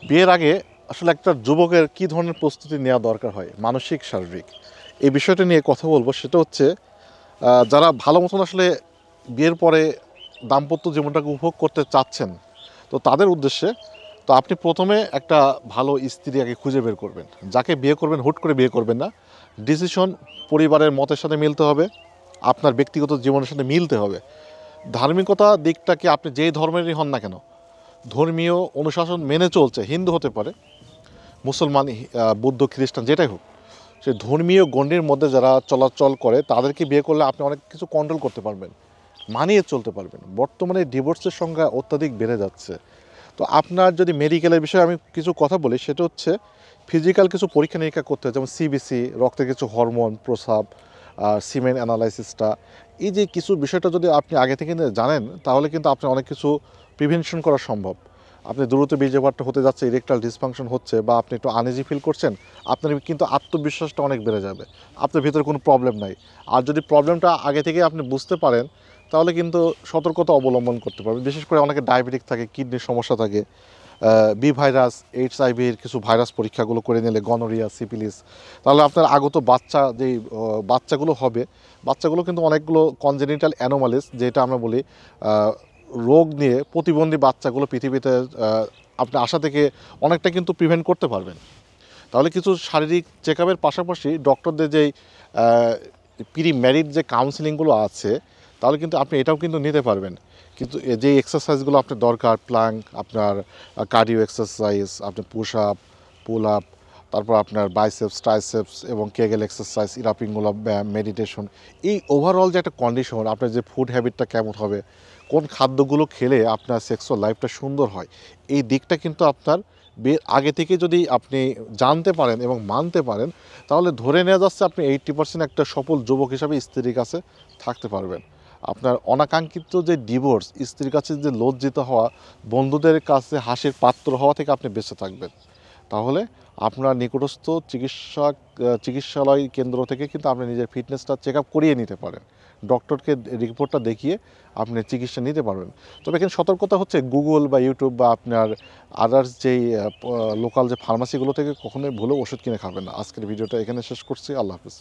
বিয়ের আগে আসলে একটা যুবকের কী ধরনের প্রস্তুতি নেওয়া দরকার হয় মানসিক শারীরিক এই বিষয়টা নিয়ে কথা বলবো। সেটা হচ্ছে যারা ভালো মতন আসলে বিয়ের পরে দাম্পত্য জীবনটাকে উপভোগ করতে চাচ্ছেন, তো তাদের উদ্দেশ্যে তো আপনি প্রথমে একটা ভালো স্ত্রী আগে খুঁজে বের করবেন। যাকে বিয়ে করবেন হুট করে বিয়ে করবেন না। ডিসিশন পরিবারের মতের সাথে মিলতে হবে, আপনার ব্যক্তিগত জীবনের সাথে মিলতে হবে। ধার্মিকতা দিকটাকে আপনি যেই ধর্মেরই হন না কেন, ধর্মীয় অনুশাসন মেনে চলছে, হিন্দু হতে পারে, মুসলমান, বৌদ্ধ, খ্রিস্টান, যেটাই হোক, সে ধর্মীয় গণ্ডির মধ্যে যারা চলাচল করে তাদেরকে বিয়ে করলে আপনি অনেক কিছু কন্ট্রোল করতে পারবেন, মানিয়ে চলতে পারবেন। বর্তমানে ডিভোর্সের সংখ্যা অত্যাধিক বেড়ে যাচ্ছে। তো আপনার যদি মেডিকেলের বিষয়ে আমি কিছু কথা বলি, সেটা হচ্ছে ফিজিক্যাল কিছু পরীক্ষা নিরীক্ষা করতে হয়, যেমন সিবিসি, রক্তের কিছু হরমোন, প্রস্রাব, সিমেন অ্যানালাইসিসটা, এই যে কিছু বিষয়টা যদি আপনি আগে থেকে জানেন, তাহলে কিন্তু আপনি অনেক কিছু প্রিভেনশন করা সম্ভব। আপনি দ্রুত বীর্যপাতটা হতে যাচ্ছে, ইরেকটাল ডিসফাংশন হচ্ছে, বা আপনি একটু আনইজি ফিল করছেন, আপনার কিন্তু আত্মবিশ্বাসটা অনেক বেড়ে যাবে। আপনার ভিতরে কোনো প্রবলেম নাই। আর যদি প্রবলেমটা আগে থেকে আপনি বুঝতে পারেন, তাহলে কিন্তু সতর্কতা অবলম্বন করতে পারবেন। বিশেষ করে অনেকে ডায়াবেটিক থাকে, কিডনির সমস্যা থাকে, বি ভাইরাস, এইচআইভির কিছু ভাইরাস পরীক্ষাগুলো করে নিলে, গনোরিয়া, সিপিলিস, তাহলে আপনার আগত বাচ্চা যেই বাচ্চাগুলো হবে, বাচ্চাগুলো কিন্তু অনেকগুলো কনজেনিটাল অ্যানোমালিস, যেটা আমরা বলি রোগ নিয়ে প্রতিবন্ধী বাচ্চাগুলো পৃথিবীতে আপনি আসা থেকে অনেকটা কিন্তু প্রিভেন্ট করতে পারবেন। তাহলে কিছু শারীরিক চেক আপের পাশাপাশি ডক্টরদের যেই প্রি ম্যারিড যে কাউন্সিলিংগুলো আছে, তাহলে কিন্তু আপনি এটাও কিন্তু নিতে পারবেন। কিন্তু যে এক্সারসাইজগুলো আপনার দরকার, প্লাঙ্ক, আপনার কার্ডিও এক্সারসাইজ, আপনার পুশ আপ, পুল আপ, তারপর আপনার বাইসেপস, ট্রাইসেপস এবং কেগেল এক্সারসাইজ, ইরাপিংগুলো, মেডিটেশন, এই ওভারঅল যে একটা কন্ডিশন, আপনার যে ফুড হ্যাবিটটা কেমন হবে, কোন খাদ্যগুলো খেলে আপনার সেক্সুয়াল লাইফটা সুন্দর হয়, এই দিকটা কিন্তু আপনার বিয়ের আগে থেকে যদি আপনি জানতে পারেন এবং মানতে পারেন, তাহলে ধরে নেওয়া যাচ্ছে আপনি 80% একটা সফল যুবক হিসাবে স্ত্রীর কাছে থাকতে পারবেন। আপনার অনাকাঙ্ক্ষিত যে ডিভোর্স, স্ত্রীর কাছে যে লজ্জিত হওয়া, বন্ধুদের কাছে হাসির পাত্র হওয়া থেকে আপনি বেঁচে থাকবেন। তাহলে আপনার নিকটস্থ চিকিৎসালয় কেন্দ্র থেকে কিন্তু আপনি নিজের ফিটনেসটা চেক আপ করিয়ে নিতে পারেন। ডক্টরকে রিপোর্টটা দেখিয়ে আপনি চিকিৎসা নিতে পারবেন। তবে এখানে সতর্কতা হচ্ছে, গুগল বা ইউটিউব বা আপনার আদার্স যেই লোকাল যে ফার্মাসিগুলো থেকে কখনোই ভুলেও ওষুধ কিনে খাবেন না। আজকের ভিডিওটা এখানে শেষ করছি। আল্লাহ হাফিজ।